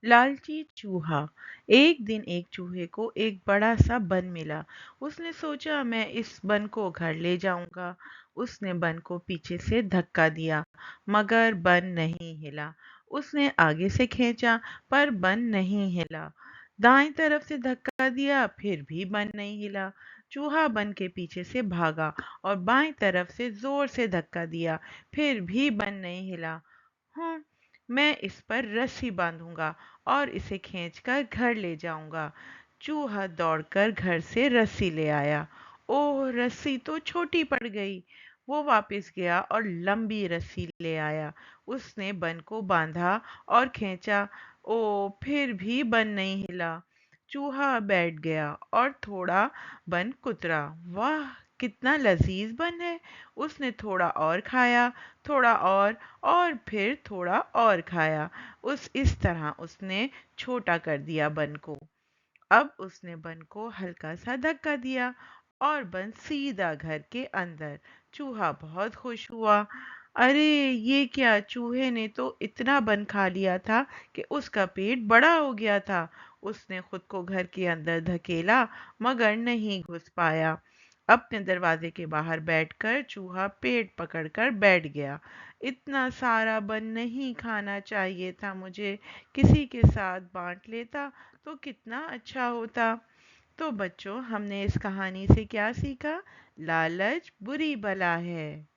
लालची चूहा। एक दिन एक चूहे को एक बड़ा सा बन मिला। उसने सोचा मैं इस बन को घर ले जाऊंगा। उसने बन को पीछे से धक्का दिया मगर बन नहीं हिला। उसने आगे से खींचा पर बन नहीं हिला। दाएं तरफ से धक्का दिया फिर भी बन नहीं हिला। चूहा बन के पीछे से भागा और बाएं तरफ से जोर से धक्का दिया फिर भी बन नहीं हिला। हूँ, मैं इस पर रस्सी बांधूंगा और इसे खींचकर घर ले जाऊंगा। चूहा दौड़कर घर से रस्सी ले आया। ओह, रस्सी तो छोटी पड़ गई। वो वापस गया और लंबी रस्सी ले आया। उसने बन को बांधा और खींचा। ओह, फिर भी बन नहीं हिला। चूहा बैठ गया और थोड़ा बन कुतरा। वाह, कितना लजीज बन है। उसने थोड़ा और खाया, थोड़ा और फिर थोड़ा और खाया। उस इस तरह उसने छोटा कर दिया बन को। अब उसने बन को हल्का सा धक्का दिया और बन सीधा घर के अंदर। चूहा बहुत खुश हुआ। अरे, ये क्या, चूहे ने तो इतना बन खा लिया था कि उसका पेट बड़ा हो गया था। उसने खुद को घर के अंदर धकेला मगर नहीं घुस पाया। अपने दरवाजे के बाहर बैठकर चूहा पेट पकड़कर बैठ गया। इतना सारा बन नहीं खाना चाहिए था मुझे। किसी के साथ बांट लेता तो कितना अच्छा होता। तो बच्चों, हमने इस कहानी से क्या सीखा? लालच बुरी बला है।